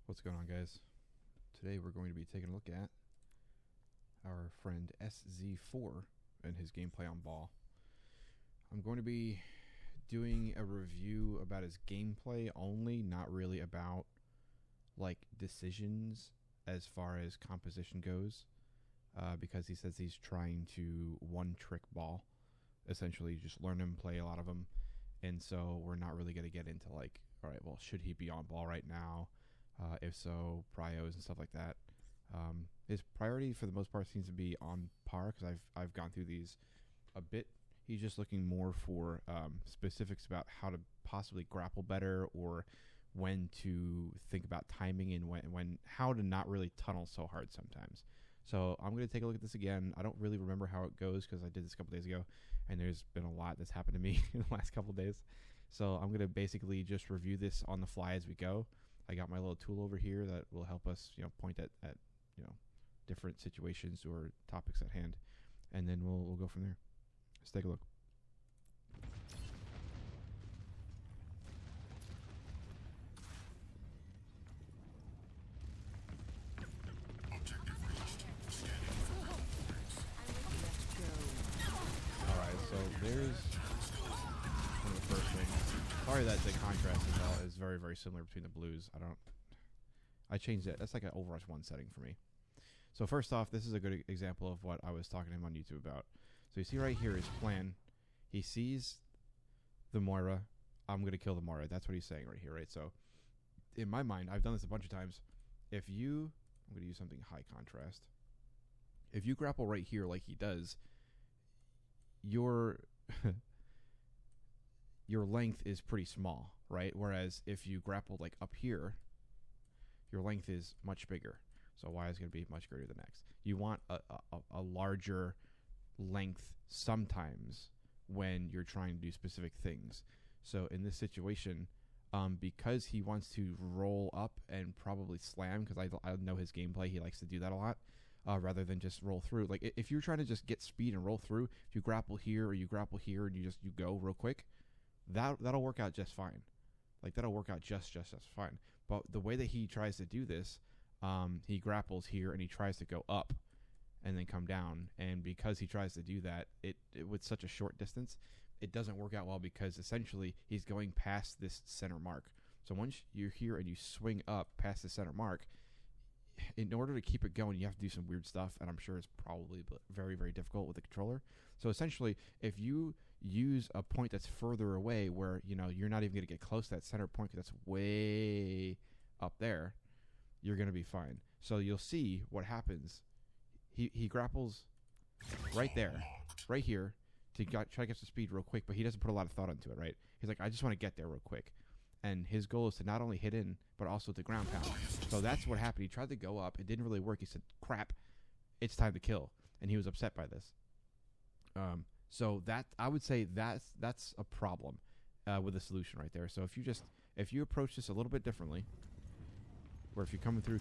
What's going on, guys? Today we're going to be taking a look at our friend SZ4 and his gameplay on ball. I'm going to be doing a review about his gameplay only, not really about like decisions as far as composition goes, because he says he's trying to one-trick ball, essentially just learn him, play a lot of them, and so we're not really going to get into like, all right, well, should he be on ball right now? If so, prios and stuff like that. His priority for the most part seems to be on par, because I've gone through these a bit. He's just looking more for specifics about how to possibly grapple better, or when to think about timing, and when how to not really tunnel so hard sometimes. So I'm going to take a look at this again. I don't really remember how it goes because I did this a couple days ago, and there's been a lot that's happened to me in the last couple days. So I'm going to basically just review this on the fly as we go. I got my little tool over here that will help us, point at different situations or topics at hand, and then we'll go from there. Let's take a look. All right, so there's one of the first things. Sorry that the contrast is very, very similar between the blues. I changed it. That's like an Overwatch 1 setting for me. So first off, this is a good example of what I was talking to him on YouTube about. So you see right here his plan. He sees the Moira. I'm going to kill the Moira. That's what he's saying right here, right? So in my mind, I've done this a bunch of times. I'm going to use something high contrast. If you grapple right here like he does, your length is pretty small, right? Whereas if you grapple like up here, your length is much bigger. So Y is going to be much greater than X. You want a larger length sometimes when you're trying to do specific things. So in this situation, because he wants to roll up and probably slam, because I know his gameplay, he likes to do that a lot, rather than just roll through. Like if you're trying to just get speed and roll through, if you grapple here or you grapple here and you go real quick, that'll work out just fine. Like that'll work out just fine. But the way that he tries to do this, he grapples here and he tries to go up and then come down. And because he tries to do that, it with such a short distance, it doesn't work out well, because essentially he's going past this center mark. So once you're here and you swing up past the center mark, in order to keep it going, you have to do some weird stuff, and I'm sure it's probably very, very difficult with the controller. So essentially, if you use a point that's further away, where you're not even going to get close to that center point because that's way up there, you're going to be fine. So you'll see what happens. He grapples right there, right here, to try to get some speed real quick, but he doesn't put a lot of thought into it, right? He's like, I just want to get there real quick. And his goal is to not only hit in, but also to ground pound. So that's what happened. He tried to go up. It didn't really work. He said, crap, it's time to kill. And he was upset by this. So that, I would say that's a problem with the solution right there. So if you approach this a little bit differently, where if you're coming through,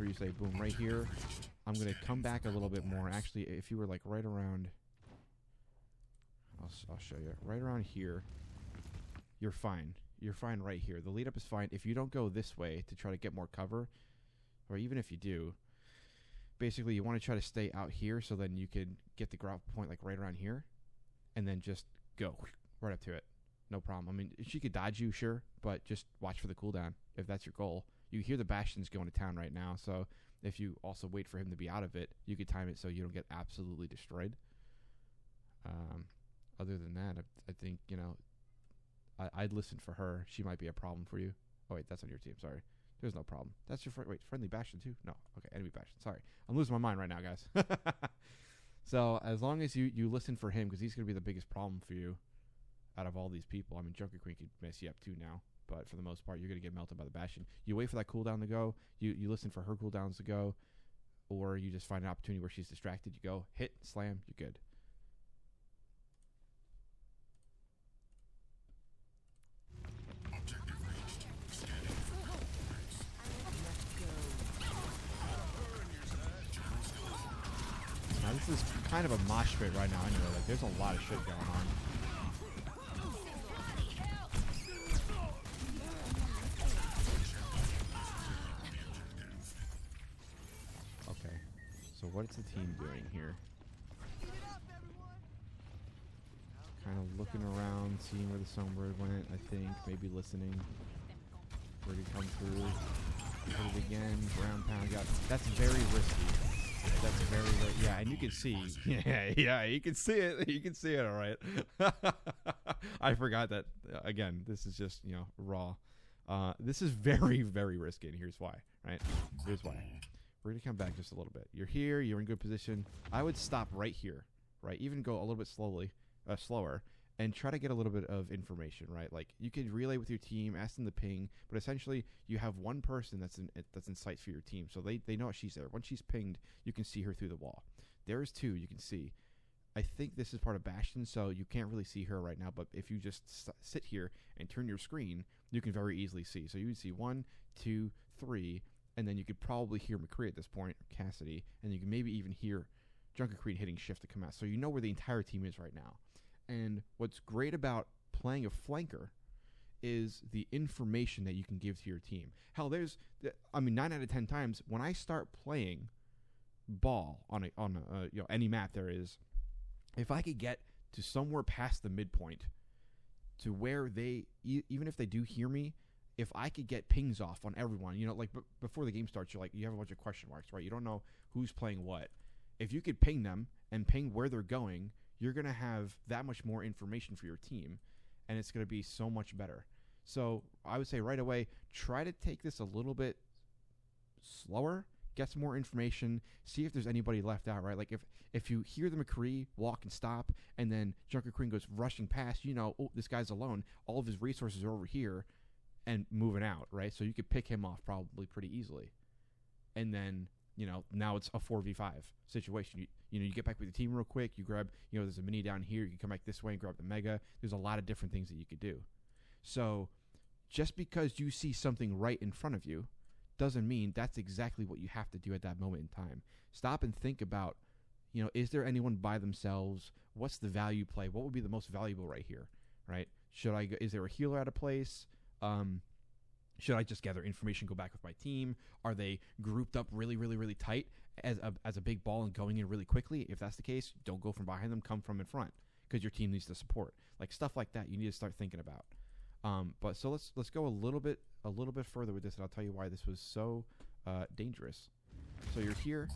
you say, boom, right here, I'm going to come back a little bit more. Actually, if you were like right around, I'll show you. Right around here, you're fine. You're fine right here. The lead up is fine. If you don't go this way to try to get more cover, or even if you do, basically you want to try to stay out here, so then you can get the grapple point like right around here, and then just go right up to it. No problem. I mean, she could dodge you, sure, but just watch for the cooldown if that's your goal. You hear the Bastion's going to town right now, so if you also wait for him to be out of it, you could time it so you don't get absolutely destroyed. Other than that, I think, I'd listen for her. She might be a problem for you. Oh, wait, that's on your team. Sorry. There's no problem. That's your friendly Bastion, too? No. Okay, enemy Bastion. Sorry. I'm losing my mind right now, guys. So, as long as you listen for him, because he's going to be the biggest problem for you out of all these people. I mean, Joker Queen could mess you up, too, now. But for the most part, you're going to get melted by the Bastion. You wait for that cooldown to go. You listen for her cooldowns to go. Or you just find an opportunity where she's distracted. You go, hit, slam, you're good. Now, this is kind of a mosh pit right now anyway. Like, there's a lot of shit going on. What's the team doing here? Kind of looking around, seeing where the songbird went, I think. Maybe listening. Where did he come through? Hit it again. Ground pound. That's very risky. That's very, yeah, and you can see. Yeah, you can see it. You can see it, all right. I forgot that, again, this is just, raw. This is very, very risky, and here's why, right? Here's why. We're going to come back just a little bit. You're here. You're in good position. I would stop right here, right? Even go a little bit slower, and try to get a little bit of information, right? Like, you could relay with your team, ask them to ping, but essentially you have one person that's in sight for your team, so they know she's there. Once she's pinged, you can see her through the wall. There's two you can see. I think this is part of Bastion, so you can't really see her right now, but if you just sit here and turn your screen, you can very easily see. So you would see 1, 2, 3, and then you could probably hear McCree at this point, or Cassidy, and you can maybe even hear Junker Creed hitting shift to come out. So you know where the entire team is right now. And what's great about playing a flanker is the information that you can give to your team. Hell, 9 out of 10 times when I start playing ball on any map there is, if I could get to somewhere past the midpoint to where they, even if they do hear me, if I could get pings off on everyone, before the game starts, you have a bunch of question marks, right? You don't know who's playing what. If you could ping them and ping where they're going, you're going to have that much more information for your team, and it's going to be so much better. So I would say right away, try to take this a little bit slower, get some more information, see if there's anybody left out, right? Like if you hear the McCree walk and stop, and then Junker Queen goes rushing past, oh, this guy's alone. All of his resources are over here and moving out, right? So you could pick him off probably pretty easily. And then, now it's a 4v5 situation. You get back with the team real quick. You grab, there's a mini down here. You can come back this way and grab the mega. There's a lot of different things that you could do. So just because you see something right in front of you doesn't mean that's exactly what you have to do at that moment in time. Stop and think about, is there anyone by themselves? What's the value play? What would be the most valuable right here, right? Is there a healer at a place? Should I just gather information, go back with my team? Are they grouped up really, really, really tight as a big ball and going in really quickly? If that's the case, don't go from behind them, come from in front, because your team needs to support. Like stuff like that, you need to start thinking about. But so let's go a little bit further with this, and I'll tell you why this was so dangerous. So you're here,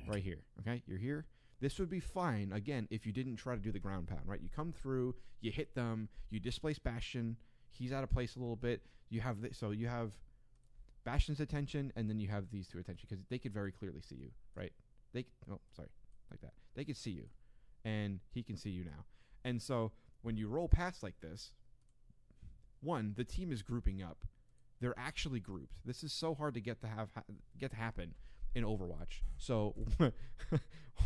right here. Okay, you're here. This would be fine again if you didn't try to do the ground pound, right? You come through, you hit them, you displace Bastion. He's out of place a little bit. You have you have Bastion's attention, and then you have these two attention, because they could very clearly see you, right? Like that. They could see you, and he can see you now. And so when you roll past like this, one, the team is grouping up. They're actually grouped. This is so hard to get to happen in Overwatch. So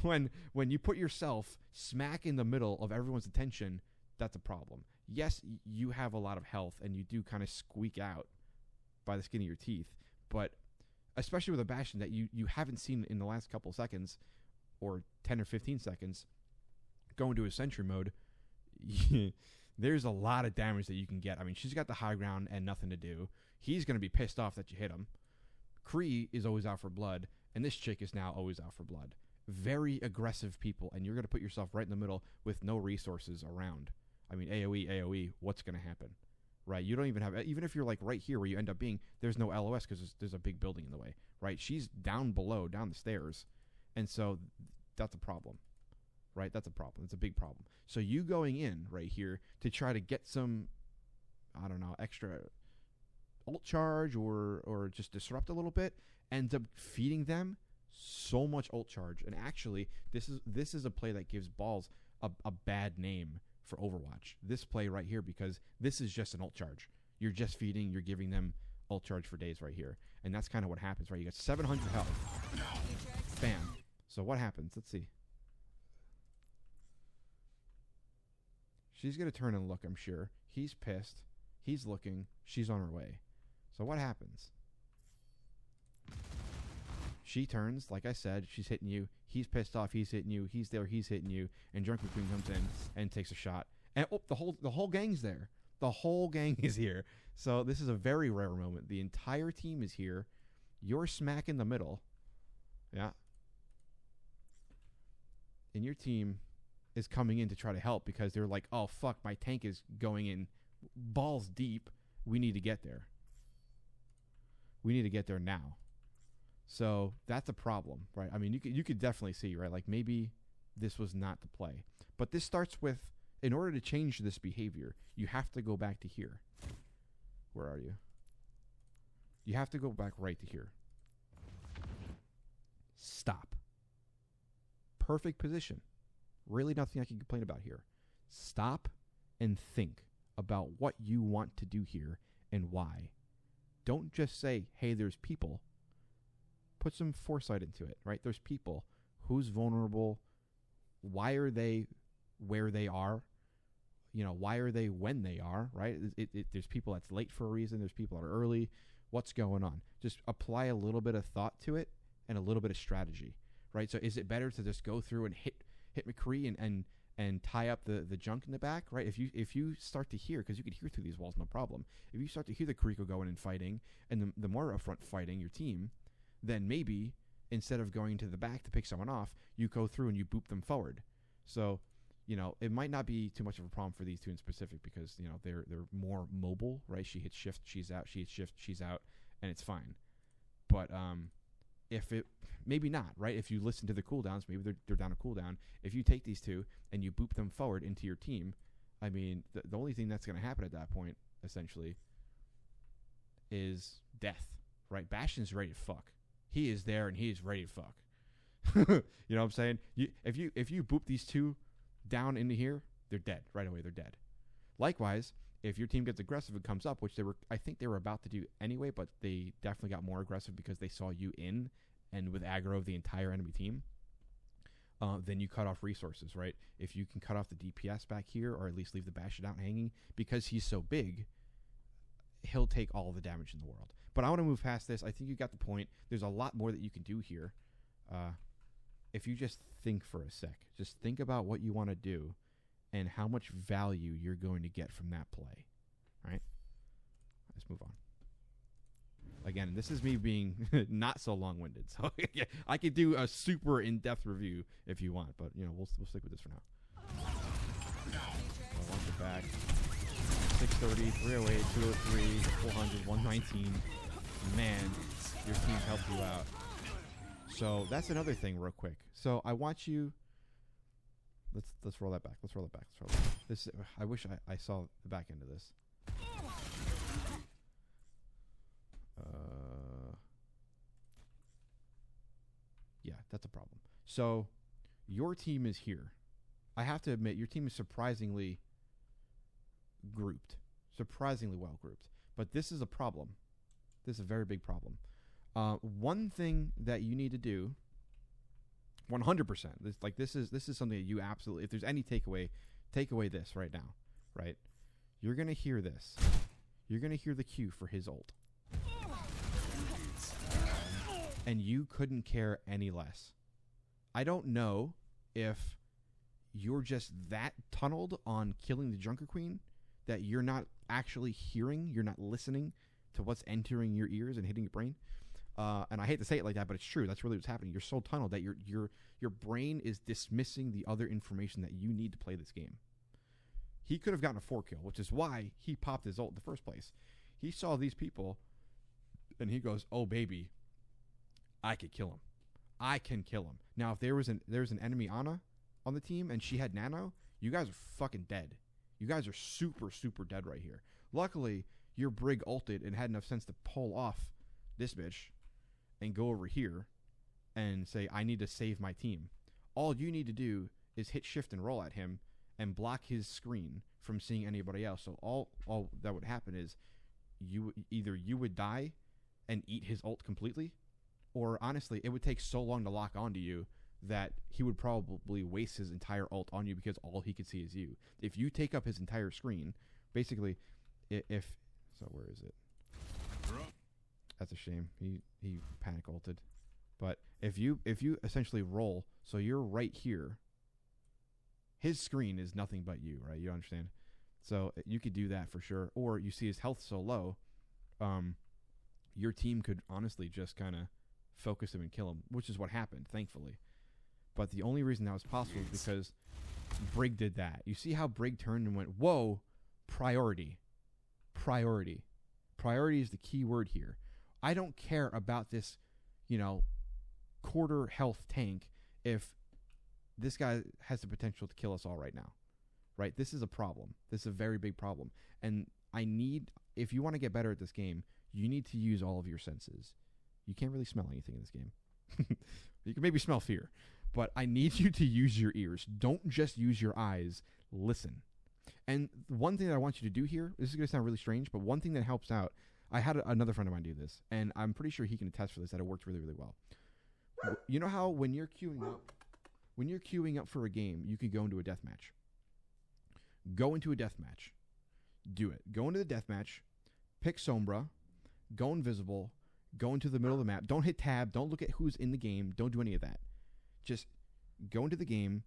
when you put yourself smack in the middle of everyone's attention, that's a problem. Yes, you have a lot of health, and you do kind of squeak out by the skin of your teeth, but especially with a Bastion that you haven't seen in the last couple seconds, or 10 or 15 seconds, go into a sentry mode, there's a lot of damage that you can get. I mean, she's got the high ground and nothing to do. He's going to be pissed off that you hit him. Kree is always out for blood, and this chick is now always out for blood. Very aggressive people, and you're going to put yourself right in the middle with no resources around. I mean, AoE, what's going to happen? Right? You don't even have, even if you're like right here where you end up being, there's no LOS because there's a big building in the way, right? She's down below, down the stairs, and so that's a problem, right? That's a problem. It's a big problem. So you going in right here to try to get some, I don't know, extra ult charge or just disrupt a little bit, ends up feeding them so much ult charge. And actually, this is a play that gives balls a bad name for Overwatch. This play right here, because this is just an ult charge. You're just feeding, you're giving them ult charge for days right here. And that's kind of what happens, right? You got 700 health. Bam. So what happens? Let's see. She's going to turn and look, I'm sure. He's pissed. He's looking. She's on her way. So what happens? She turns, like I said, she's hitting you. He's pissed off, he's hitting you. He's there, he's hitting you. And Drunken Queen comes in and takes a shot. And the whole gang's there. The whole gang is here. So this is a very rare moment. The entire team is here. You're smack in the middle. Yeah. and your team is coming in to try to help because they're like, oh, fuck, my tank is going in balls deep. We need to get there. We need to get there now. So that's a problem, right? I mean, you could definitely see, right? Like maybe this was not the play. But this starts with, in order to change this behavior, you have to go back to here. Where are you? You have to go back right to here. Stop. Perfect position. Really nothing I can complain about here. Stop and think about what you want to do here and why. Don't just say, hey, there's people. Put some foresight into it, right? There's people. Who's vulnerable? Why are they where they are? You know, why are they when they are, right? There's people that's late for a reason. There's people that are early. What's going on? Just apply a little bit of thought to it and a little bit of strategy, right? So is it better to just go through and hit McCree and tie up the junk in the back, right? If you start to hear, because you could hear through these walls, no problem. If you start to hear the Kariko going and fighting, and the more upfront fighting your team, then maybe instead of going to the back to pick someone off, you go through and you boop them forward. So, you know, it might not be too much of a problem for these two in specific because, you know, they're more mobile, right? She hits shift, she's out. She hits shift, she's out, and it's fine. But if it maybe not, right? If you listen to the cooldowns, maybe they're down a cooldown. If you take these two and you boop them forward into your team, I mean, the only thing that's going to happen at that point, essentially, is death, right? Bastion's ready to fuck. He is there and he is ready to fuck. You know what I'm saying? If you boop these two down into here, they're dead right away. They're dead. Likewise, if your team gets aggressive and comes up, which I think they were about to do anyway, but they definitely got more aggressive because they saw you in and with aggro of the entire enemy team, then you cut off resources, right? If you can cut off the DPS back here or at least leave the Bastion out hanging, because he's so big, he'll take all the damage in the world. But I want to move past this. I think you got the point. There's a lot more that you can do here. If you just think for a sec, just think about what you want to do and how much value you're going to get from that play, right? Let's move on. Again, this is me being not so long-winded, so I could do a super in-depth review if you want, but you know we'll stick with this for now. I'll launch it back. 630, 308, 203, 400, 119. Man, your team helped you out. So that's another thing real quick. So I want you... Let's roll that back. Let's roll it back. This I wish I saw the back end of this. Yeah, that's a problem. So your team is here. I have to admit, your team is surprisingly grouped. Surprisingly well grouped. But this is a problem. This is a very big problem. One thing that you need to do, 100%. This is something that you absolutely. If there's any takeaway, take away this right now, right? You're gonna hear this. You're gonna hear the cue for his ult, and you couldn't care any less. I don't know if you're just that tunneled on killing the Junker Queen that you're not actually hearing, you're not listening to what's entering your ears and hitting your brain. And I hate to say it like that, but it's true. That's really what's happening. You're so tunneled that your brain is dismissing the other information that you need to play this game. He could have gotten a 4 kill, which is why he popped his ult in the first place. He saw these people, and he goes, "Oh baby, I could kill him. I can kill him." Now, if there was an enemy Ana on the team and she had nano, you guys are fucking dead. You guys are super super dead right here. Luckily, your Brig ulted and had enough sense to pull off this bitch and go over here and say, I need to save my team. All you need to do is hit shift and roll at him and block his screen from seeing anybody else. So all that would happen is you would die and eat his ult completely, or honestly, it would take so long to lock onto you that he would probably waste his entire ult on you because all he could see is you. If you take up his entire screen, basically, where is it? That's a shame. He panic ulted. But if you essentially roll, so you're right here, his screen is nothing but you, right? You understand? So you could do that for sure. Or you see his health so low, your team could honestly just kind of focus him and kill him, which is what happened, thankfully. But the only reason that was possible is because Brig did that. You see how Brig turned and went, whoa, priority. Priority. Priority is the key word here. I don't care about this, quarter health tank if this guy has the potential to kill us all right now. Right? This is a problem. This is a very big problem. And if you want to get better at this game, you need to use all of your senses. You can't really smell anything in this game. You can maybe smell fear. But I need you to use your ears. Don't just use your eyes. Listen. And one thing that I want you to do here, this is going to sound really strange, but one thing that helps out, I had another friend of mine do this, and I'm pretty sure he can attest for this, that it worked really, really well. You know how when you're queuing up for a game, you can go into a deathmatch. Go into a deathmatch. Do it. Go into the deathmatch. Pick Sombra. Go invisible. Go into the middle of the map. Don't hit tab. Don't look at who's in the game. Don't do any of that. Just go into the game,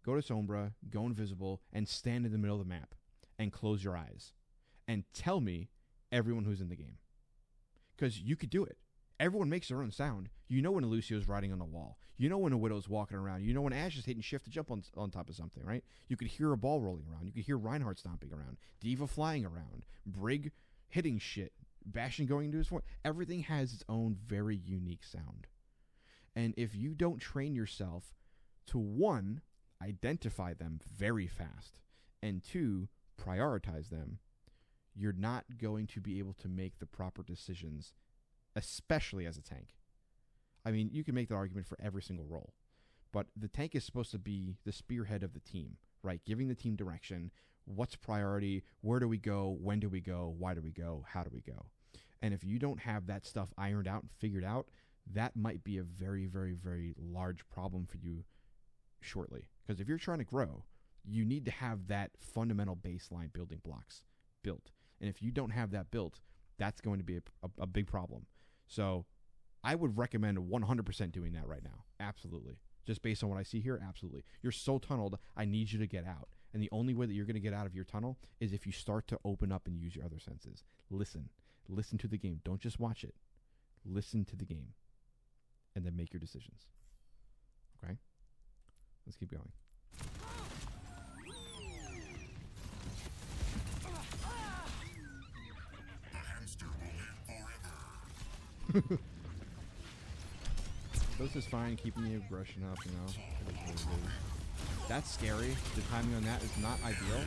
go to Sombra, go invisible, and stand in the middle of the map and close your eyes. And tell me everyone who's in the game. Because you could do it. Everyone makes their own sound. You know when a Lucio's riding on the wall. You know when a Widow's walking around. You know when Ashe is hitting shift to jump on top of something, right? You could hear a ball rolling around. You could hear Reinhardt stomping around. D.Va flying around. Brig hitting shit. Bastion going into his form. Everything has its own very unique sound. And if you don't train yourself to, one, identify them very fast, and two, prioritize them, you're not going to be able to make the proper decisions, especially as a tank. I mean, you can make that argument for every single role, but the tank is supposed to be the spearhead of the team, right? Giving the team direction, what's priority, where do we go, when do we go, why do we go, how do we go? And if you don't have that stuff ironed out and figured out, that might be a very, very, very large problem for you shortly. Because if you're trying to grow, you need to have that fundamental baseline building blocks built. And if you don't have that built, that's going to be a big problem. So I would recommend 100% doing that right now. Absolutely. Just based on what I see here, absolutely. You're so tunneled, I need you to get out. And the only way that you're going to get out of your tunnel is if you start to open up and use your other senses. Listen. Listen to the game. Don't just watch it. Listen to the game. And then make your decisions. Okay? Let's keep going. The hamster will live forever. This is fine, keeping the aggression up, That's scary. The timing on that is not ideal.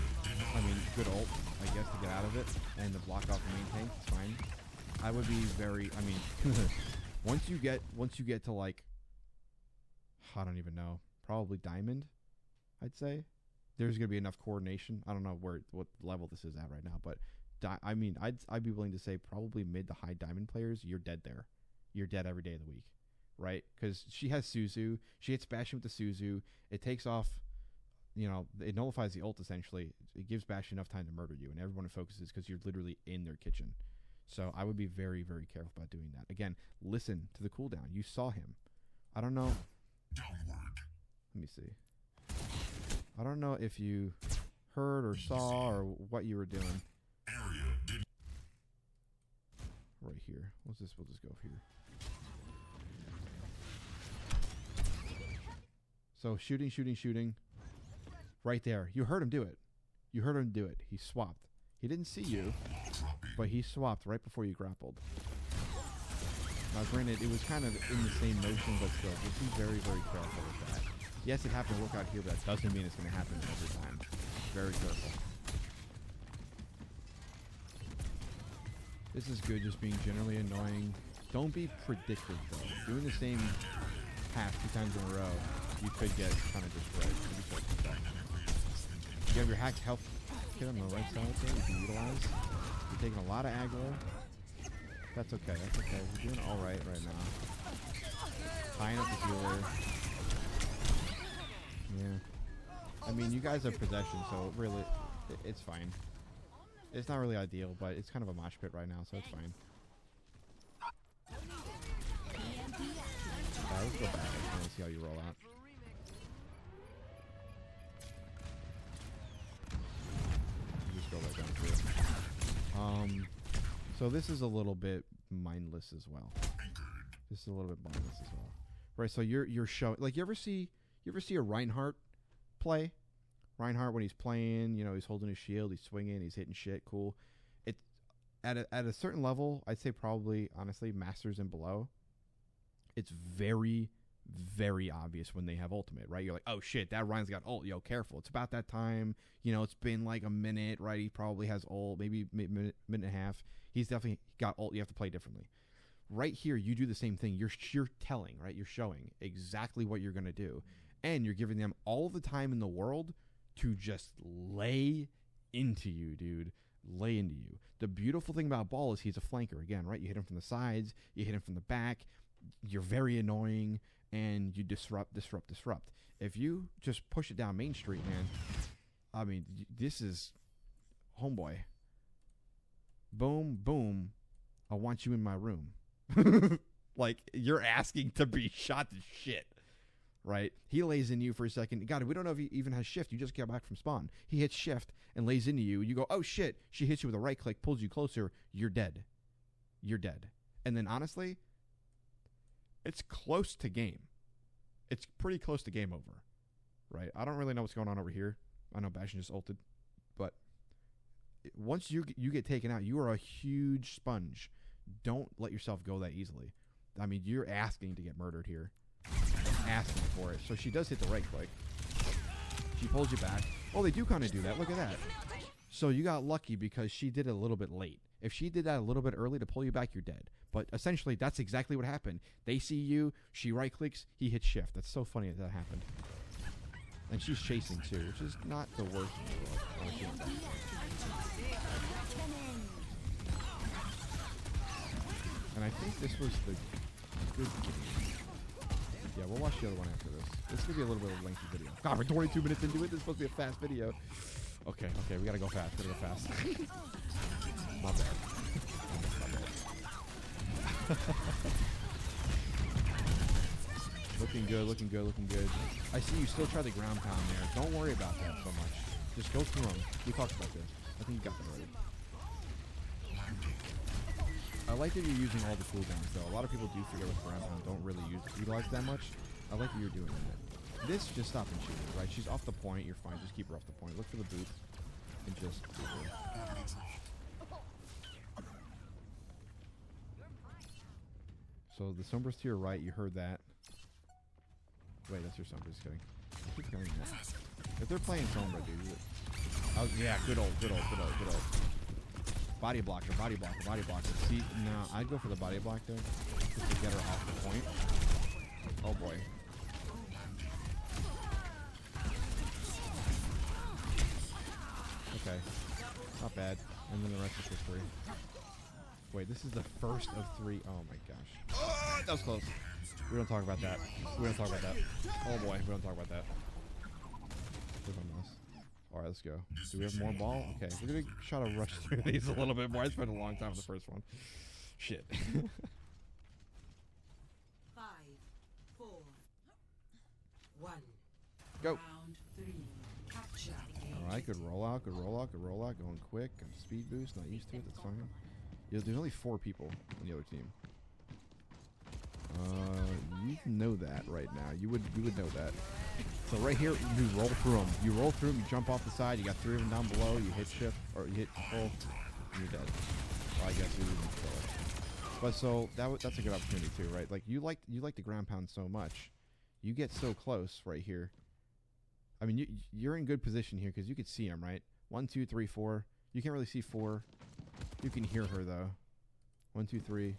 I mean, good ult, I guess, to get out of it. And to block off the main tank, it's fine. I would be very, once you get to like, I don't even know, probably diamond, I'd say, there's going to be enough coordination. I don't know what level this is at right now, but I'd be willing to say probably mid to high diamond players, you're dead there. You're dead every day of the week, right? Because she has Suzu. She hits Bastion with the Suzu. It takes off, it nullifies the ult essentially. It gives Bastion enough time to murder you, and everyone focuses because you're literally in their kitchen. So I would be very, very careful about doing that. Again, listen to the cooldown. You saw him. I don't know. Downward. Let me see. I don't know if you heard or saw or what you were doing. Area. Right here. We'll just go here. So shooting. Right there. You heard him do it. He swapped. He didn't see you, but he swapped right before you grappled. Now, granted, it was kind of in the same motion, but still, just be very, very careful with that. Yes, it happened to work out here, but that doesn't mean it's going to happen every time. Very careful. This is good, just being generally annoying. Don't be predictive, though. Doing the same path 2 times in a row, you could get kind of destroyed. You have your hacked health kit on the right side there you can utilize. You're taking a lot of aggro. That's okay. You're doing alright right now. Tying up the healer. Yeah. I mean, you guys have possession, so really, it's fine. It's not really ideal, but it's kind of a mosh pit right now, so it's fine. Let's go back. I want to see how you roll out. Just go right down through. So this is a little bit mindless as well. Right, so you're showing, like, you ever see You ever see a Reinhardt play? Reinhardt, when he's playing, you know, he's holding his shield, he's swinging, he's hitting shit, cool. It at a certain level, I'd say probably, honestly, Masters and below, it's very, very obvious when they have ultimate, right? You're like, oh shit, that Ryan's got ult. Yo, careful. It's about that time. You know, it's been like a minute, right? He probably has ult, maybe minute and a half. He's definitely got ult. You have to play differently. Right here, you do the same thing. You're telling, right? You're showing exactly what you're going to do. And you're giving them all the time in the world to just lay into you, dude. Lay into you. The beautiful thing about Ball is he's a flanker. Again, right? You hit him from the sides. You hit him from the back. You're very annoying. And you disrupt. If you just push it down Main Street, man, I mean, this is homeboy. Boom, boom. I want you in my room. Like, you're asking to be shot to shit, right? He lays into you for a second. God, we don't know if he even has shift. You just get back from spawn. He hits shift and lays into you. You go, oh shit. She hits you with a right click, pulls you closer. You're dead. You're dead. And then honestly, it's close to game. It's pretty close to game over, right? I don't really know what's going on over here. I know Bastion just ulted, but once you get taken out, you are a huge sponge. Don't let yourself go that easily. I mean, you're asking to get murdered here. Asking for it. So she does hit the right click. She pulls you back. Oh, they do kind of do that. Look at that. So you got lucky because she did it a little bit late. If she did that a little bit early to pull you back, you're dead. But essentially, that's exactly what happened. They see you, she right clicks, he hits shift. That's so funny that happened. And she's chasing too, which is not the worst in the world. And I think this was the good game. Yeah, we'll watch the other one after this. This is going to be a little bit of a lengthy video. God, we're 22 minutes into it. This is supposed to be a fast video. Okay, we got to go fast. My bad. Looking good. I see you still try the ground pound there. Don't worry about that so much. Just go through them. We talked about this. I think you got that already. I like that you're using all the cooldowns, though. A lot of people do forget with ground pound, don't really utilize that much. I like that you're doing that. This, just stop and shoot her, right? She's off the point. You're fine. Just keep her off the point. Look for the boot. And just shoot her. So the Sombra's to your right. You heard that. Wait, that's your Sombra. Just kidding. Keep going now. If they're playing Sombra, dude. Yeah, good old. Body blocker. See, no, I'd go for the body block there. Just to get her off the point. Oh boy. Okay. Not bad. And then the rest is history. Wait, this is the first of 3. Oh my gosh. Oh, that was close. We don't talk about that. Oh boy, we don't talk about that. Alright, let's go. Do we have more ball? Okay, we're gonna try to rush through these a little bit more. I spent a long time with the first one. Shit. 5, 4, 1. Go. Round 3. Capture. Alright, good rollout. Going quick. Got a speed boost. Not used to it. That's fine. Yeah, there's only 4 people on the other team. You know that right now. You would know that. So right here, you roll through them. You jump off the side. You got 3 of them down below. You hit shift, or you hit control, and you're dead. Well, I guess you didn't kill it. But so that's a good opportunity too, right? Like you like the ground pound so much, you get so close right here. I mean, you're in good position here because you could see him, right? 1, 2, 3, 4. You can't really see 4. You can hear her though. 1, 2, 3.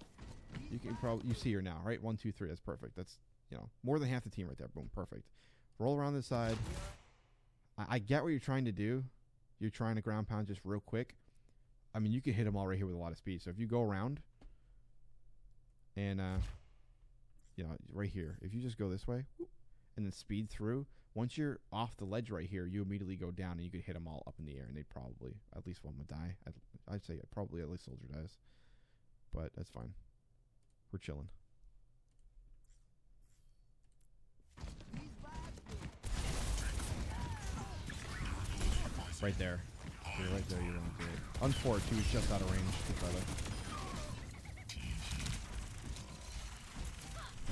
You see her now, right? 1, 2, 3. That's perfect. That's, you know, more than half the team right there. Boom, perfect. Roll around the side. I get what you're trying to do. You're trying to ground pound just real quick. I mean, you can hit them all right here with a lot of speed. So if you go around and, you know, right here, if you just go this way and then speed through, once you're off the ledge right here, you immediately go down and you could hit them all up in the air and they'd probably, at least one would die. I'd say probably at least soldier dies. But that's fine. We're chilling. Right there. You're right there. You're running through it. On 4, 2 is just out of range. Good brother.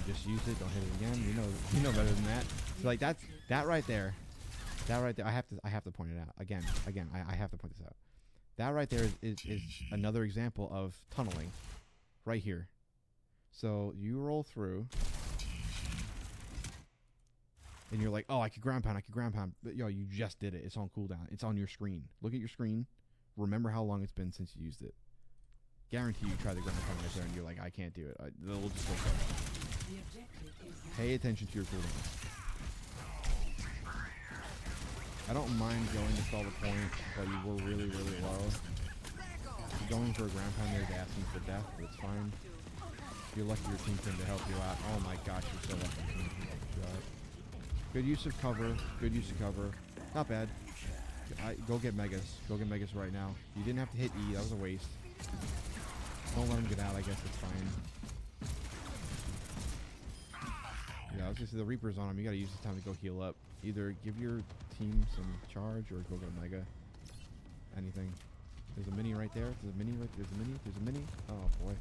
just use it. Don't hit it again. You know better than that. So like that right there. That right there. I have to point it out again. I have to point this out. That right there is another example of tunneling. Right here. So you roll through. And you're like, oh, I could ground pound. But, yo, you just did it. It's on cooldown. It's on your screen. Look at your screen. Remember how long it's been since you used it. Guarantee you try the ground pound right there and you're like, I can't do it. They'll just go Pay attention to your cooldowns. I don't mind going to stall the point, but you were really, really low. Going for a ground pound there is asking for death, but it's fine. You're lucky your team came to help you out. Oh my gosh, you're so lucky your team came to help you out. Good use of cover. Good use of cover. Not bad. Go get Megas. Go get Megas right now. You didn't have to hit E. That was a waste. Don't let him get out. I guess it's fine. Yeah, I was gonna say the Reaper's on him. You gotta use this time to go heal up. Either give your team some charge or go get a Mega. Anything. There's a mini right there. There's a mini right there. There's a mini. Oh boy.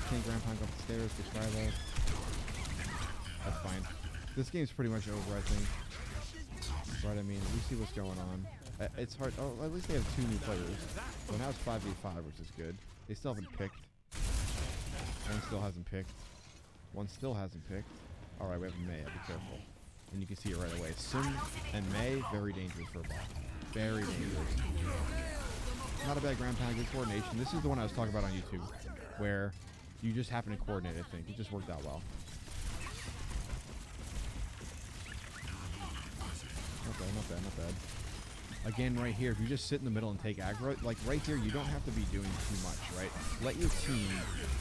Can't ground pound up the stairs. Good try though. That's fine. This game's pretty much over, I think. Right, I mean, we see what's going on. It's hard. Oh, at least they have 2 new players. So now it's 5v5, which is good. They still haven't picked. One still hasn't picked. One still hasn't picked. Alright, we have May. Be careful. And you can see it right away. Sim and May, very dangerous for a bot. Very dangerous. Not a bad ground pound, good coordination. This is the one I was talking about on YouTube, where you just happen to coordinate, I think. It just worked out well. Not bad. Again, right here, if you just sit in the middle and take aggro, like right here, you don't have to be doing too much, right? Let your team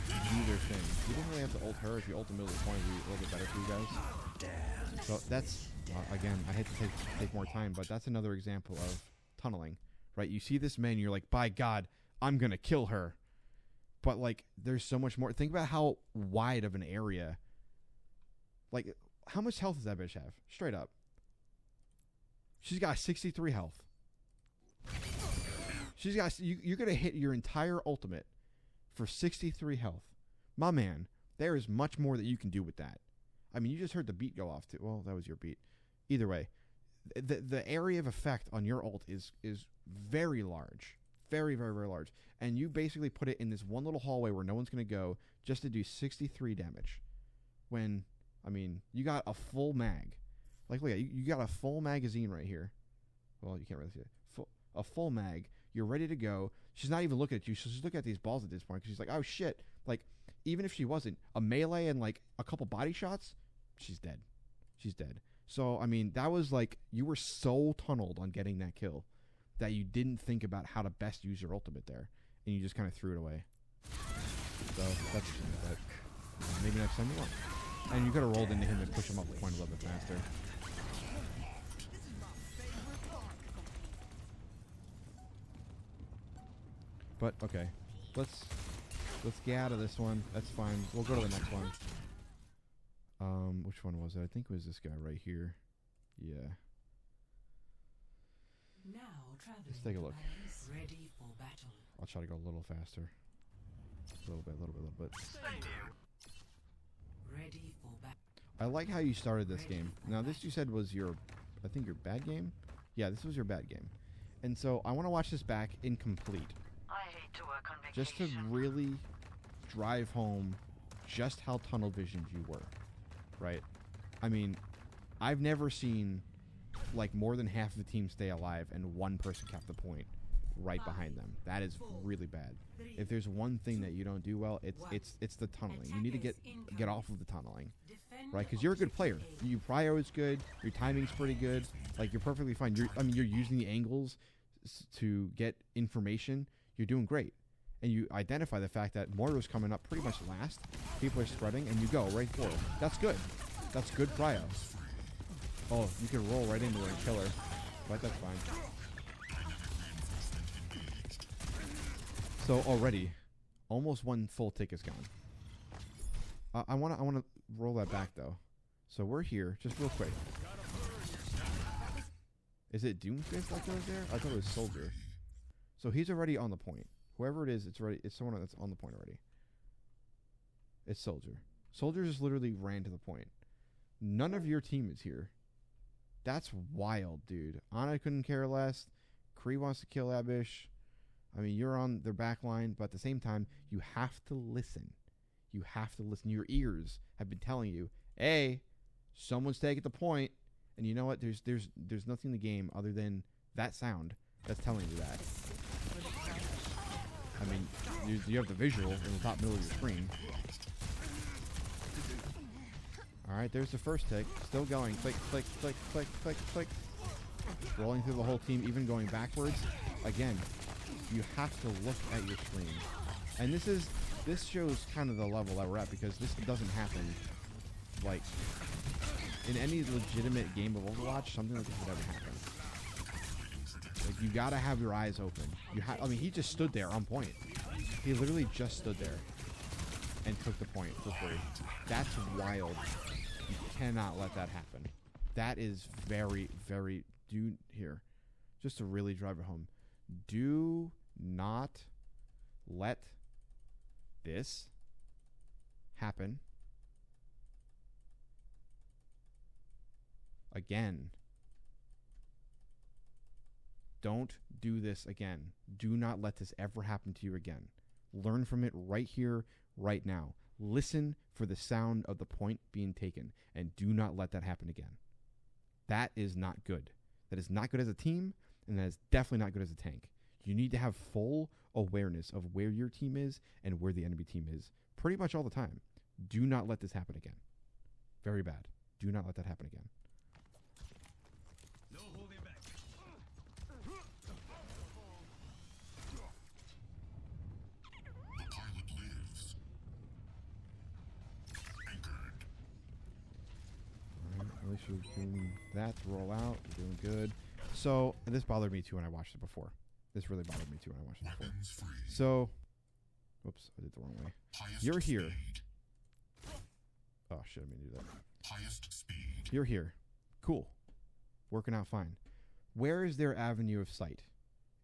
do their thing. You don't really have to ult her. If you ult the middle of the point, it'll be a little bit better for you guys. So that's, again, I hate to take more time, but that's another example of tunneling, right? You see this man, you're like, by God, I'm going to kill her. But, like, there's so much more. Think about how wide of an area. Like, how much health does that bitch have? Straight up. She's got 63 health. She's got, you're going to hit your entire ultimate for 63 health. My man, there is much more that you can do with that. I mean, you just heard the beat go off too. Well, that was your beat. Either way, the area of effect on your ult is very large. Very, very, very large. And you basically put it in this one little hallway where no one's going to go just to do 63 damage. When, I mean, you got a full mag. Like, look at you got a full magazine right here. Well, you can't really see it. A full mag. You're ready to go. She's not even looking at you. She's looking at these balls at this point because she's like, oh, shit. Like, even if she wasn't, a melee and, like, a couple body shots, she's dead. She's dead. So, I mean, that was, like, you were so tunneled on getting that kill that you didn't think about how to best use your ultimate there. And you just kind of threw it away. So, that's but maybe next time you won't. And you could have rolled into him and pushed him up the point a little bit faster. But okay, let's get out of this one. That's fine. We'll go to the next one. Which one was it? I think it was this guy right here. Yeah. Now let's take a look. Ready for battle. I'll try to go a little faster. A little bit. Ready for battle. I like how you started this game. Now this you said was your, I think your bad game. Yeah, this was your bad game. And so I want to watch this back incomplete. I hate to work on vacation. Just to really drive home just how tunnel visioned you were, right? I mean, I've never seen like more than half of the team stay alive and one person kept the point right behind them. That is really bad. If there's one thing that you don't do well, it's the tunneling. You need to get off of the tunneling, right? Because you're a good player. Your prio is good. Your timing's pretty good. Like you're perfectly fine. You're using the angles to get information. You're doing great. And you identify the fact that Mortar's coming up pretty much last. People are spreading, and you go right for it. That's good. That's good prio. Oh, you can roll right into it and kill her. But that's fine. So already, almost one full tick is gone. I wanna roll that back though. So we're here, just real quick. Is it Doomfist like goes there? I thought it was Soldier. So he's already on the point. Whoever it is, it's someone that's on the point already. It's Soldier. Soldiers just literally ran to the point. None of your team is here. That's wild, dude. Ana couldn't care less. Kree wants to kill Abish. I mean, you're on their back line, but at the same time, you have to listen. You have to listen. Your ears have been telling you, hey, someone's taking the point. And you know what? There's nothing in the game other than that sound that's telling you that. I mean, you have the visual in the top middle of your screen. All right, there's the first tick. Still going. Click, click, click, click, click, click. Rolling through the whole team, even going backwards. Again, you have to look at your screen. And this shows kind of the level that we're at, because this doesn't happen like in any legitimate game of Overwatch. Something like this would ever happen. Like, you gotta have your eyes open. I mean, he just stood there on point. He literally just stood there and took the point for free. That's wild. You cannot let that happen. That is very, very... just to really drive it home. Do not let this happen again. Don't do this again. Do not let this ever happen to you again. Learn from it right here, right now. Listen for the sound of the point being taken, and do not let that happen again. That is not good. That is not good as a team, and that is definitely not good as a tank. You need to have full awareness of where your team is and where the enemy team is pretty much all the time. Do not let this happen again. Very bad. Do not let that happen again. No holding back. The pilot lives. Anchored. Alright, at least you're doing that to roll out. You're doing good. So, and this bothered me too when I watched it before. This really bothered me too when I watched it before. Weapons free. So, whoops, I did it the wrong way. Highest You're here. speed. Oh, shit, I mean to do that. Highest speed. You're here. Cool. Working out fine. Where is their avenue of sight?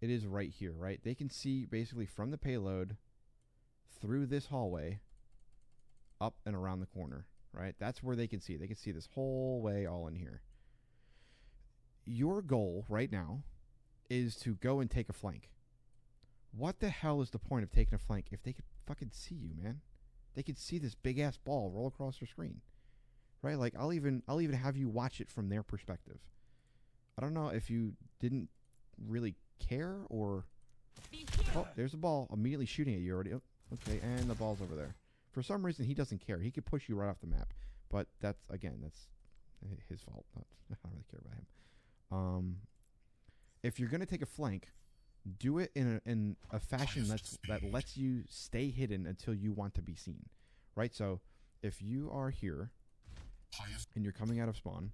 It is right here, right? They can see basically from the payload through this hallway up and around the corner, right? That's where they can see. They can see this whole way all in here. Your goal right now is to go and take a flank. What the hell is the point of taking a flank if they could fucking see you, man? They could see this big ass ball roll across their screen, right? Like I'll even have you watch it from their perspective. I don't know if you didn't really care or... Oh, there's a ball immediately shooting at you already. Oh, okay, and the ball's over there. For some reason, he doesn't care. He could push you right off the map, but that's his fault. I don't really care about him. If you're going to take a flank, do it in a fashion that lets you stay hidden until you want to be seen, right? So if you are here and you're coming out of spawn,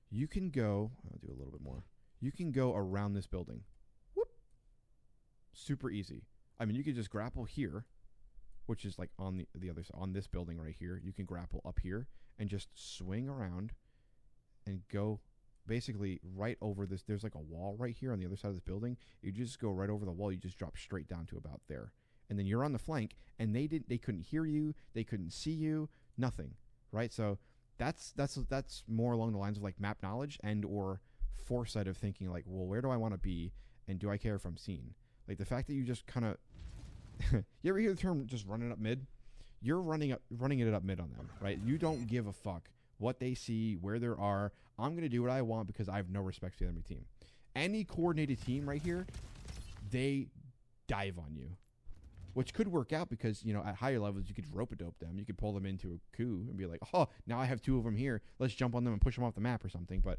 you can go, I'll do a little bit more. You can go around this building. Whoop. Super easy. I mean, you could just grapple here, which is like on the other side, on this building right here. You can grapple up here and just swing around and go basically right over this. There's like a wall right here on the other side of this building. You just go right over the wall. You just drop straight down to about there. And then you're on the flank, and they couldn't hear you. They couldn't see you. Nothing. Right? So that's more along the lines of like map knowledge and or foresight of thinking like, well, where do I want to be? And do I care if I'm seen? Like the fact that you just kind of... You ever hear the term just running up mid? You're running it up mid on them, right? You don't give a fuck what they see, where they are. I'm going to do what I want because I have no respect for the enemy team. Any coordinated team right here, they dive on you, which could work out because, you know, at higher levels, you could rope-a-dope them. You could pull them into a coup and be like, oh, now I have two of them here. Let's jump on them and push them off the map or something. But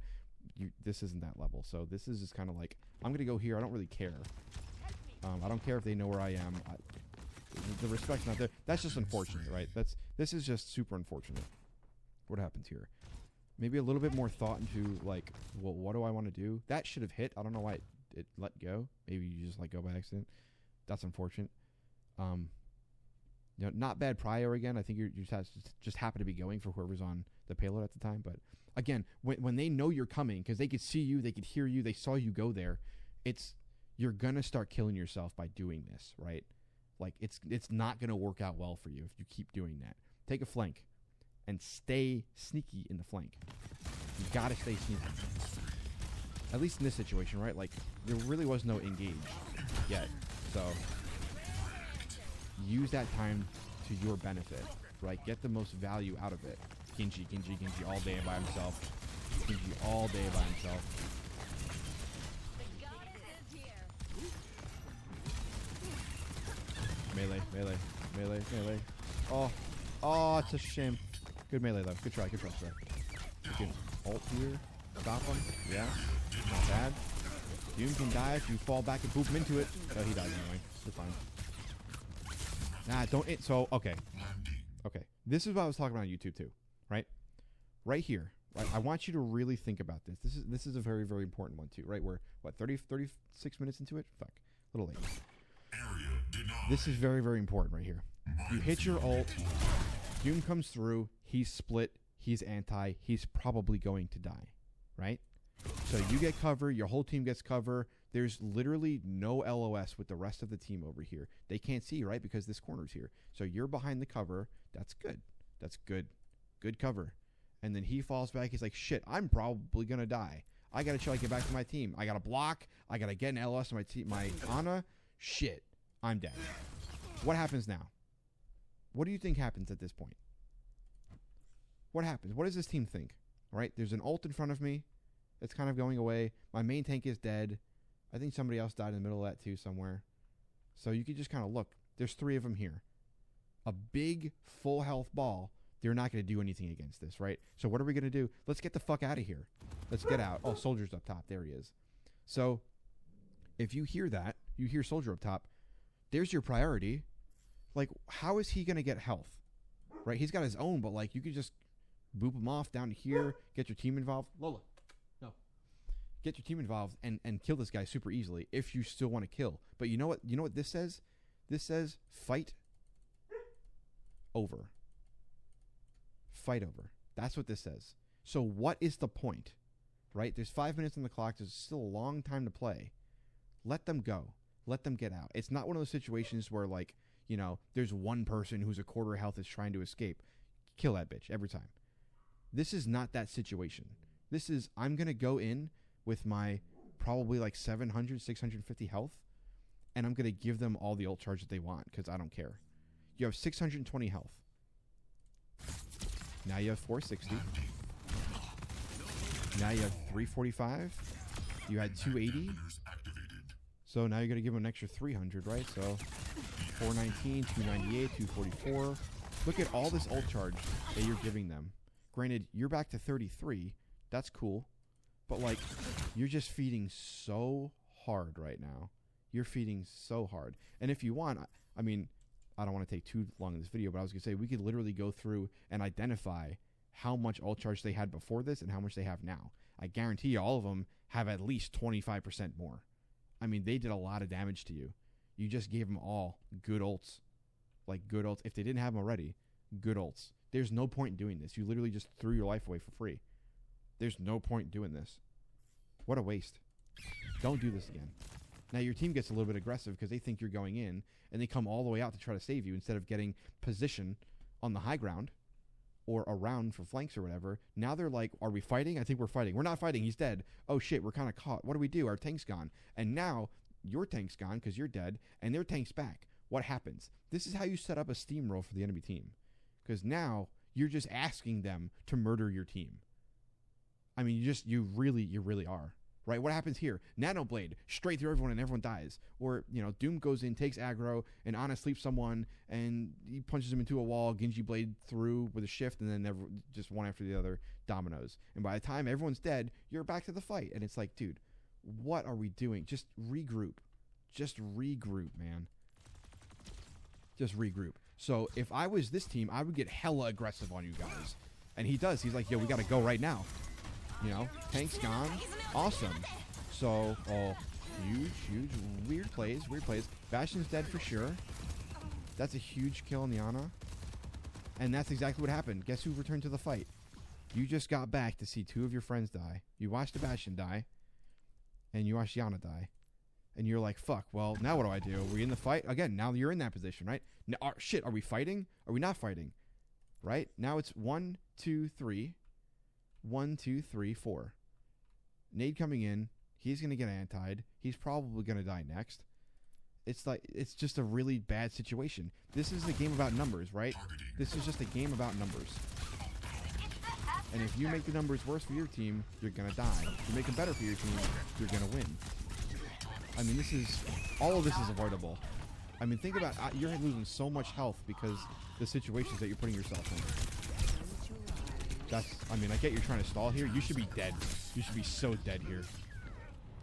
this isn't that level. So this is just kind of like, I'm going to go here. I don't really care. I don't care if they know where I am. The respect's not there. That's just unfortunate, right? This is just super unfortunate. What happens here? Maybe a little bit more thought into like, well, what do I want to do? That should have hit. I don't know why it let go. Maybe you just let go by accident. That's unfortunate. You know, not bad prio again. I think you just happen to be going for whoever's on the payload at the time. But again, when they know you're coming, because they could see you, they could hear you, they saw you go there. You're gonna start killing yourself by doing this, right? Like, it's not going to work out well for you if you keep doing that. Take a flank and stay sneaky in the flank. You got to stay sneaky. At least in this situation, right? Like, there really was no engage yet. So, use that time to your benefit, right? Get the most value out of it. Genji all day by himself. Genji all day by himself. Melee. Oh, it's a shame. Good melee though. Good try. Good ult here. Stop him. Yeah. Not bad. Doom can die if you fall back and poop him into it. Oh, he dies anyway. You're fine. Nah, don't. So, okay. This is what I was talking about on YouTube too, right? Right here. Right? I want you to really think about this. This is a very, very important one too, right? We're, 36 minutes into it? Fuck. A little late. This is very, very important right here. You hit your ult. Doom comes through. He's split. He's anti. He's probably going to die, right? So you get cover. Your whole team gets cover. There's literally no LOS with the rest of the team over here. They can't see, right? Because this corner's here. So you're behind the cover. That's good. That's good. Good cover. And then he falls back. He's like, shit, I'm probably going to die. I got to try to get back to my team. I got to block. I got to get an LOS on my team. My Ana. Shit. I'm dead. What happens now? What do you think happens at this point? What happens? What does this team think? Right? There's an ult in front of me. It's kind of going away. My main tank is dead. I think somebody else died in the middle of that too somewhere. So you could just kind of look. There's 3 of them here. A big full health ball. They're not going to do anything against this, right? So what are we going to do? Let's get the fuck out of here. Let's get out. Oh, soldier's up top. There he is. So if you hear that, you hear soldier up top, there's your priority. Like, how is he going to get health? Right? He's got his own, but, like, you could just boop him off down here, get your team involved. Lola, no. Get your team involved and kill this guy super easily if you still want to kill. But you know what? You know what this says? This says fight over. Fight over. That's what this says. So what is the point? Right? There's 5 minutes on the clock. There's still a long time to play. Let them go. Let them get out. It's not one of those situations where, like, you know, there's one person who's a quarter health is trying to escape. Kill that bitch every time. This is not that situation. This is, I'm going to go in with my probably like 700, 650 health, and I'm going to give them all the ult charge that they want because I don't care. You have 620 health. Now you have 460. Now you have 345. You had 280. So now you're going to give them an extra 300, right? So 419, 298, 244. Look at all this ult charge that you're giving them. Granted, you're back to 33. That's cool. But, like, you're just feeding so hard right now. You're feeding so hard. And if you want, I mean, I don't want to take too long in this video, but I was going to say we could literally go through and identify how much ult charge they had before this and how much they have now. I guarantee you all of them have at least 25% more. I mean, they did a lot of damage to you. You just gave them all good ults. Like, good ults. If they didn't have them already, good ults. There's no point in doing this. You literally just threw your life away for free. There's no point in doing this. What a waste. Don't do this again. Now, your team gets a little bit aggressive because they think you're going in, and they come all the way out to try to save you instead of getting position on the high ground or around for flanks or whatever. Now they're like, are we fighting? I think we're fighting. We're not fighting. He's dead. Oh, shit, we're kind of caught. What do we do? Our tank's gone. And now your tank's gone because you're dead, and their tank's back. What happens? This is how you set up a steamroll for the enemy team. Because now you're just asking them to murder your team. I mean, you really are. Right? What happens here? Nanoblade, straight through everyone and everyone dies. Or, you know, Doom goes in, takes aggro, and Ana sleeps someone, and he punches him into a wall, Genji blade through with a shift, and then just one after the other, dominoes. And by the time everyone's dead, you're back to the fight. And it's like, dude, what are we doing? Just regroup. Just regroup, man. Just regroup. So if I was this team, I would get hella aggressive on you guys. And he does. He's like, yo, we got to go right now. You know, tank's gone. Awesome. So, oh, huge. Weird plays. Bastion's dead for sure. That's a huge kill on the Ana. And that's exactly what happened. Guess who returned to the fight? You just got back to see 2 of your friends die. You watched the Bastion die. And you watched the Ana die. And you're like, fuck, well, now what do I do? Are we in the fight? Again, now you're in that position, right? Now, shit, are we fighting? Are we not fighting? Right? Now it's 1, 2, 3. 1, 2, 3, 4. Nade coming in. He's going to get antied. He's probably going to die next. It's like, it's just a really bad situation. This is a game about numbers, right? This is just a game about numbers. And if you make the numbers worse for your team, you're going to die. If you make them better for your team, you're going to win. I mean, all of this is avoidable. I mean, think about, you're losing so much health because the situations that you're putting yourself in. I mean, I get you're trying to stall here. You should be dead. You should be so dead here.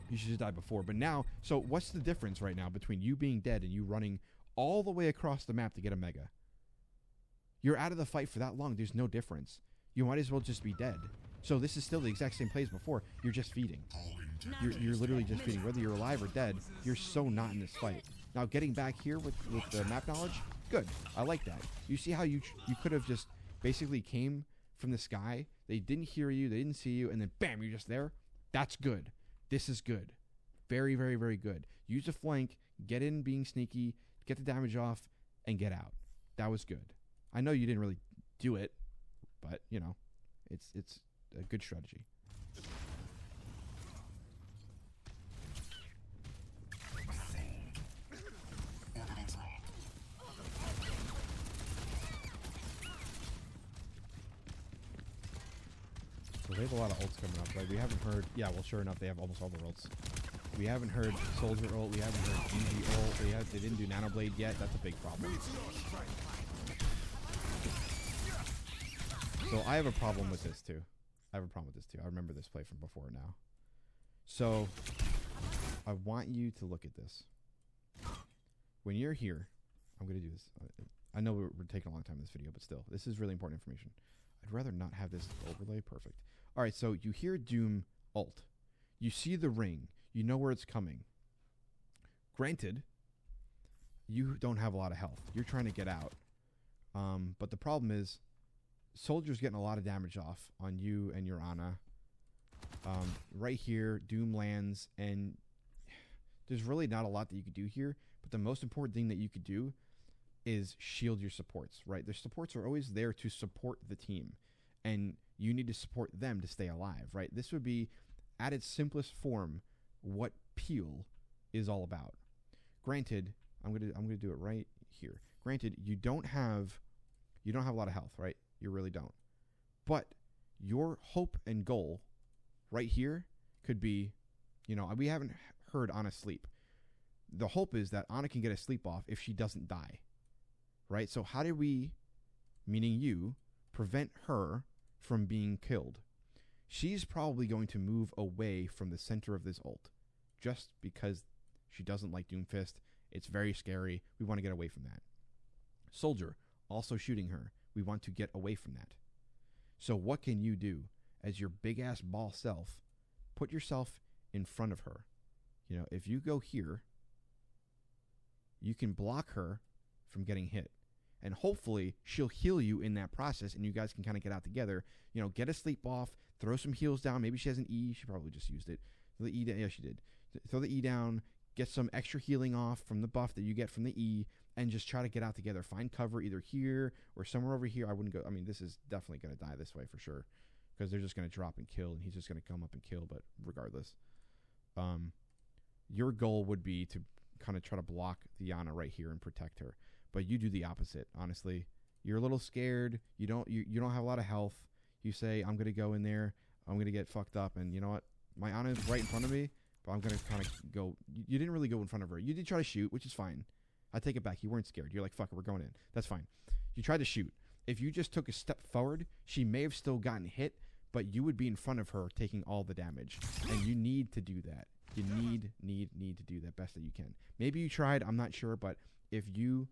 You should just die before. But now, so what's the difference right now between you being dead and you running all the way across the map to get a mega? You're out of the fight for that long. There's no difference. You might as well just be dead. So this is still the exact same play as before. You're just feeding. You're literally just feeding. Whether you're alive or dead, you're so not in this fight. Now, getting back here with the map knowledge, good. I like that. You see how you could have just basically came from the sky. They didn't hear you. They didn't see you. And then, bam, you're just there. That's good. This is good. Very, very, very good. Use a flank. Get in being sneaky. Get the damage off. And get out. That was good. I know you didn't really do it. But, you know, it's a good strategy. So they have a lot of ults coming up, right? We haven't heard... Yeah, well, sure enough, they have almost all their ults. We haven't heard Soldier ult. We haven't heard Easy ult. They didn't do Nanoblade yet. That's a big problem. So I have a problem with this, too. I remember this play from before now. So I want you to look at this. When you're here... I'm going to do this. I know we're taking a long time in this video, but still. This is really important information. I'd rather not have this overlay. Perfect. All right, so you hear Doom ult. You see the ring. You know where it's coming. Granted, you don't have a lot of health. You're trying to get out. But the problem is, Soldier's getting a lot of damage off on you and your Ana. Right here, Doom lands, and there's really not a lot that you could do here. But the most important thing that you could do is shield your supports, right? Their supports are always there to support the team, and you need to support them to stay alive, right? This would be, at its simplest form, what Peel is all about. Granted, I'm gonna do it right here. Granted, you don't have a lot of health, right? You really don't. But your hope and goal right here could be, you know, we haven't heard Ana sleep. The hope is that Ana can get a sleep off if she doesn't die. Right? So how do we, meaning you, prevent her from being killed? She's probably going to move away from the center of this ult just because she doesn't like Doomfist. It's very scary. We want to get away from that. Soldier, also shooting her. We want to get away from that. So what can you do as your big-ass ball self? Put yourself in front of her. You know, if you go here, you can block her from getting hit. And hopefully she'll heal you in that process, and you guys can kind of get out together. You know, get a sleep off, throw some heals down. Maybe she has an E. She probably just used it. Throw the E down. Yeah, she did. Throw the E down. Get some extra healing off from the buff that you get from the E, and just try to get out together. Find cover either here or somewhere over here. I wouldn't go. I mean, this is definitely going to die this way for sure, because they're just going to drop and kill, and he's just going to come up and kill. But regardless, your goal would be to kind of try to block the Ana right here and protect her. But you do the opposite, honestly. You're a little scared. You don't have a lot of health. You say, I'm going to go in there. I'm going to get fucked up. And you know what? My Ana is right in front of me, but I'm going to kind of go. You didn't really go in front of her. You did try to shoot, which is fine. I take it back. You weren't scared. You're like, fuck it, we're going in. That's fine. You tried to shoot. If you just took a step forward, she may have still gotten hit, but you would be in front of her taking all the damage. And you need to do that. You need to do that best that you can. Maybe you tried. I'm not sure, but if you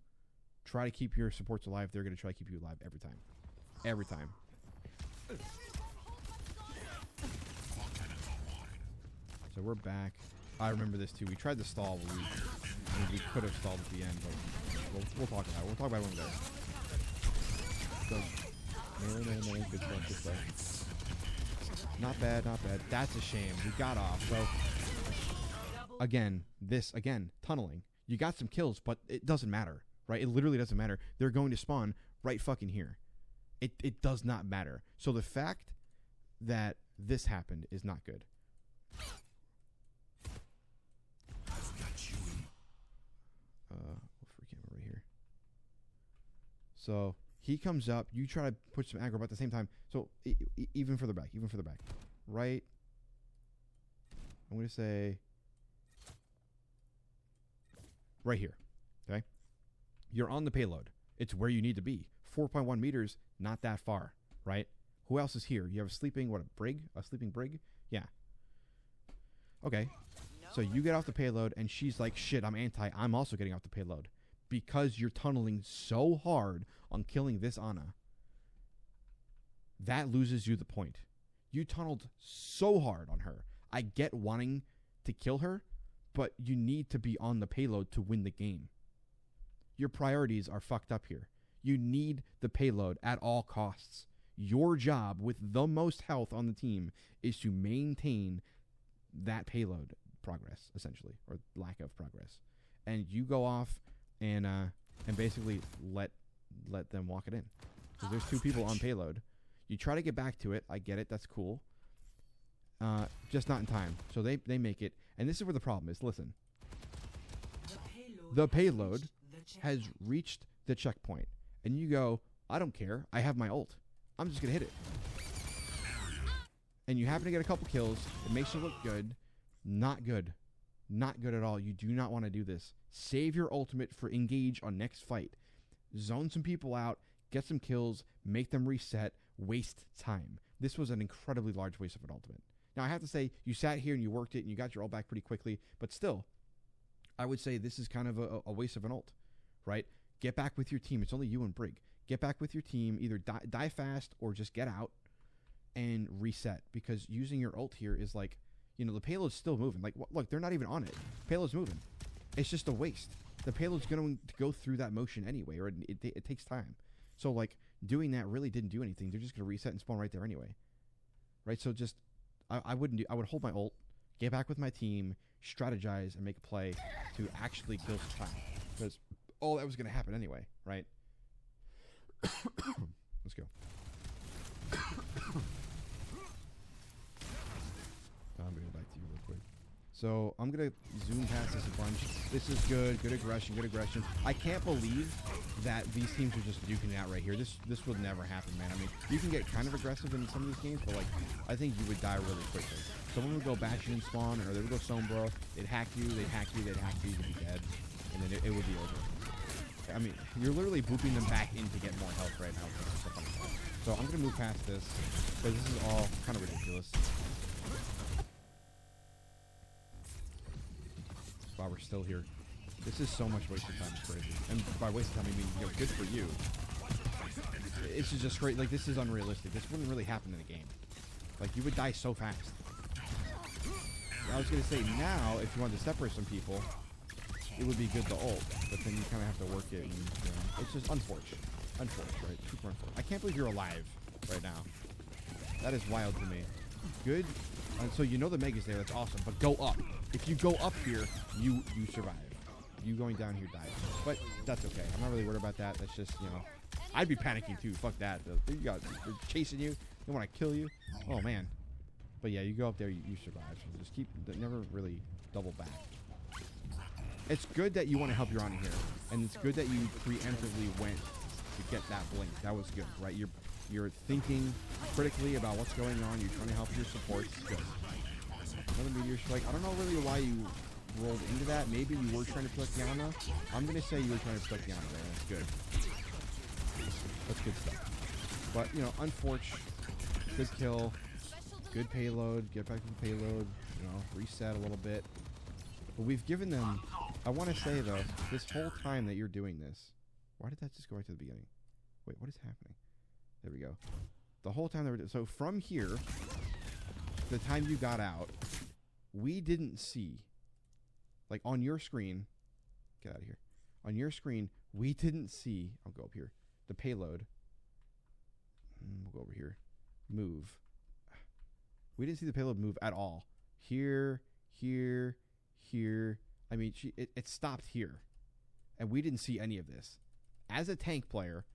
try to keep your supports alive, they're going to try to keep you alive every time. Every time. So we're back. I remember this too. We tried to stall. We could have stalled at the end, but we'll talk about it. We'll talk about it when we're there. So, no. Good stuff, good stuff. Not bad, not bad. That's a shame. We got off. So again, tunneling. You got some kills, but it doesn't matter, right? It literally doesn't matter. They're going to spawn right fucking here. It does not matter. So the fact that this happened is not good. I've got you. Freaking right here. So he comes up. You try to put some aggro, but at the same time, so even further back, right? I'm going to say right here. Okay, you're on the payload. It's where you need to be. 4.1 meters, not that far, right? Who else is here? You have a sleeping brig? A sleeping brig? Yeah. Okay. So you get off the payload, and she's like, shit, I'm also getting off the payload. Because you're tunneling so hard on killing this Ana. That loses you the point. You tunneled so hard on her. I get wanting to kill her, but you need to be on the payload to win the game. Your priorities are fucked up here. You need the payload at all costs. Your job with the most health on the team is to maintain that payload progress, essentially, or lack of progress. And you go off and basically let them walk it in. Because there's two people on payload. You try to get back to it. I get it. That's cool. Just not in time. So they make it. And this is where the problem is. Listen. The payload has reached the checkpoint. And you go, I don't care. I have my ult. I'm just going to hit it. And you happen to get a couple kills. It makes you look good. Not good. Not good at all. You do not want to do this. Save your ultimate for engage on next fight. Zone some people out. Get some kills. Make them reset. Waste time. This was an incredibly large waste of an ultimate. Now, I have to say, you sat here and you worked it and you got your ult back pretty quickly. But still, I would say this is kind of a waste of an ult. Right? Get back with your team. It's only you and Brig. Get back with your team. Either die fast or just get out and reset. Because using your ult here is like, the payload's still moving. Like, look, they're not even on it. Payload's moving. It's just a waste. The payload's going to go through that motion anyway, or it takes time. So, like, doing that really didn't do anything. They're just going to reset and spawn right there anyway. Right? So just, I would hold my ult, get back with my team, strategize, and make a play to actually kill some time. Because all that was going to happen anyway, right? Let's go. I'm going to go back to you real quick. So I'm going to zoom past this a bunch. This is good. Good aggression. Good aggression. I can't believe that these teams are just duking it out right here. This would never happen, man. I mean, you can get kind of aggressive in some of these games, but, like, I think you would die really quickly. Someone would go bashing and spawn, or they would go sombra. They'd hack you. They'd hack you. They'd hack you. You'd be dead. And then it would be over. I mean, you're literally booping them back in to get more health right now. So I'm going to move past this, because this is all kind of ridiculous. Wow, we're still here. This is so much wasted time. It's crazy. And by wasted time, I mean, good for you. It's just great. Like, this is unrealistic. This wouldn't really happen in a game. Like, you would die so fast. I was going to say, now, if you wanted to separate some people, it would be good to ult, but then you kind of have to work it, and it's just unfortunate. Unfortunate, right? Super unfortunate. I can't believe you're alive right now. That is wild to me. Good. So you know the Mega's there. That's awesome. But go up. If you go up here, you survive. You going down here dies. But that's okay. I'm not really worried about that. That's just, I'd be panicking too. Fuck that. They're chasing you. They want to kill you. Oh, man. But yeah, you go up there, you survive. So just never really double back. It's good that you want to help your Ana here. And it's good that you preemptively went to get that blink. That was good, right? You're thinking critically about what's going on. You're trying to help your supports. Good. Another meteor strike. I don't know really why you rolled into that. Maybe you were trying to protect the Ana. I'm going to say you were trying to protect the Ana there. That's good. That's good stuff. But, unfortunate. Good kill. Good payload. Get back to the payload. Reset a little bit. But we've given them... I want to say, though, this whole time that you're doing this... Why did that just go right to the beginning? Wait, what is happening? There we go. The whole time they were... So from here, the time you got out, we didn't see... Like, on your screen... Get out of here. On your screen, we didn't see... I'll go up here. The payload. We'll go over here. Move. We didn't see the payload move at all. Here, here. I mean, it stopped here. And we didn't see any of this. As a tank player,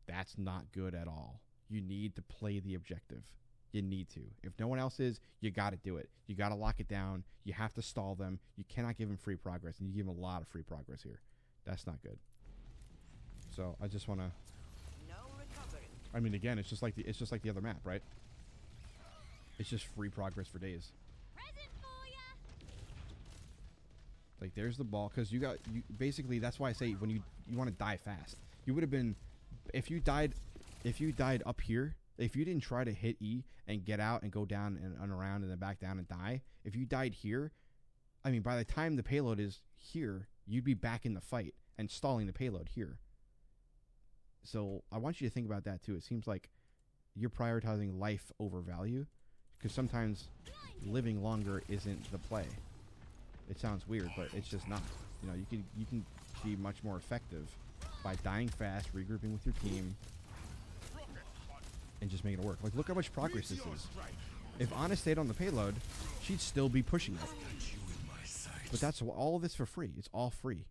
that's not good at all. You need to play the objective. You need to. If no one else is, you got to do it. You got to lock it down. You have to stall them. You cannot give them free progress, and you give them a lot of free progress here. That's not good. So I just want to. No recovery. I mean, again, it's just like the other map, right? It's just free progress for days. Present for ya. Like there's the ball, because you basically that's why I say when you want to die fast. You would have been if you died up here. If you didn't try to hit E and get out and go down and around and then back down and die, if you died here, I mean, by the time the payload is here, you'd be back in the fight and stalling the payload here. So I want you to think about that too. It seems like you're prioritizing life over value, because sometimes living longer isn't the play. It sounds weird, but it's just not. You know, you can be much more effective by dying fast, regrouping with your team, and just making it work. Like, look how much progress this is. If Ana stayed on the payload, she'd still be pushing it. But that's all of this for free. It's all free.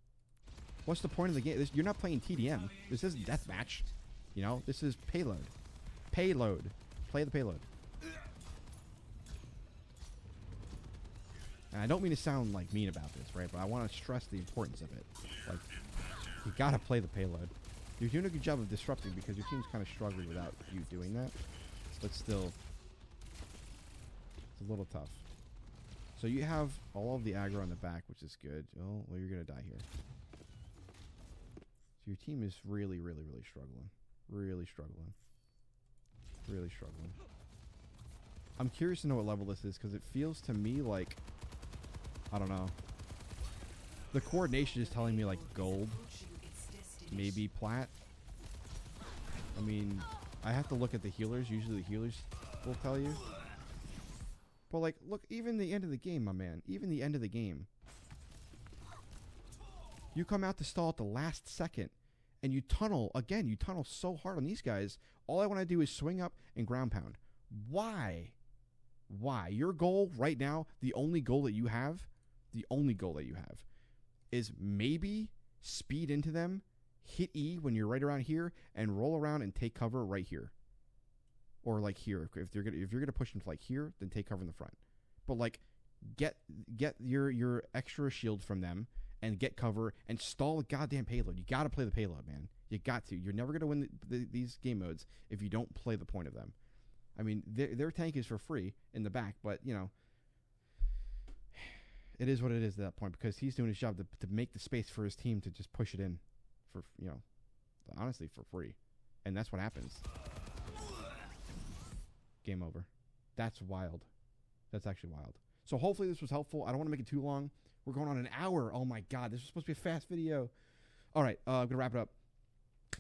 What's the point of the game? You're not playing TDM. This isn't deathmatch. You know, this is payload. Payload. Play the payload. And I don't mean to sound like mean about this, right? But I want to stress the importance of it. Like, you gotta play the payload. You're doing a good job of disrupting because your team's kind of struggling without you doing that. But still, it's a little tough. So you have all of the aggro on the back, which is good. Oh, well, you're going to die here. So your team is really, really, really struggling. Really struggling. Really struggling. I'm curious to know what level this is, because it feels to me like, I don't know. The coordination is telling me like gold. Maybe plat. I mean, I have to look at the healers. Usually the healers will tell you. But like, look, even the end of the game, my man. Even the end of the game. You come out to stall at the last second. And you tunnel. Again, you tunnel so hard on these guys. All I want to do is swing up and ground pound. Why? Why? Your goal right now, the only goal that you have, is maybe speed into them, hit E when you're right around here, and roll around and take cover right here. Or like here. If you're gonna push into like here, then take cover in the front. But like get your extra shield from them and get cover and stall a goddamn payload. You gotta play the payload, man. You got to. You're never gonna win these game modes if you don't play the point of them. I mean, their tank is for free in the back, but you know, it is what it is at that point, because he's doing his job to make the space for his team to just push it in for, you know, honestly, for free. And that's what happens. Game over. That's wild. That's actually wild. So hopefully this was helpful. I don't want to make it too long. We're going on an hour. Oh my God, this was supposed to be a fast video. All right, I'm going to wrap it up.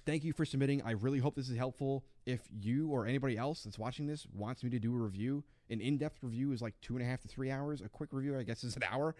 Thank you for submitting. I really hope this is helpful. If you or anybody else that's watching this wants me to do a review, an in-depth review is like 2.5 to 3 hours. A quick review, I guess, is an hour.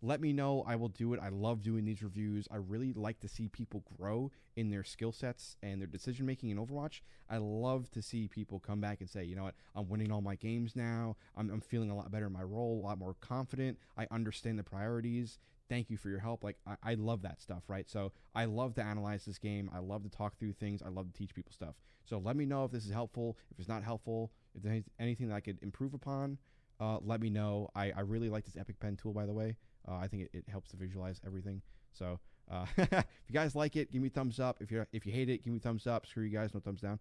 Let me know. I will do it. I love doing these reviews. I really like to see people grow in their skill sets and their decision-making in Overwatch. I love to see people come back and say, you know what, I'm winning all my games now. I'm feeling a lot better in my role, a lot more confident. I understand the priorities. Thank you for your help. Like, I love that stuff, right? So I love to analyze this game. I love to talk through things. I love to teach people stuff. So let me know if this is helpful. If it's not helpful, if there's anything that I could improve upon, let me know. I really like this Epic Pen tool, by the way. I think it helps to visualize everything. So if you guys like it, give me a thumbs up. If you hate it, give me a thumbs up. Screw you guys, no thumbs down.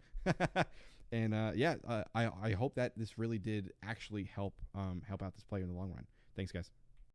And I hope that this really did actually help out this player in the long run. Thanks, guys.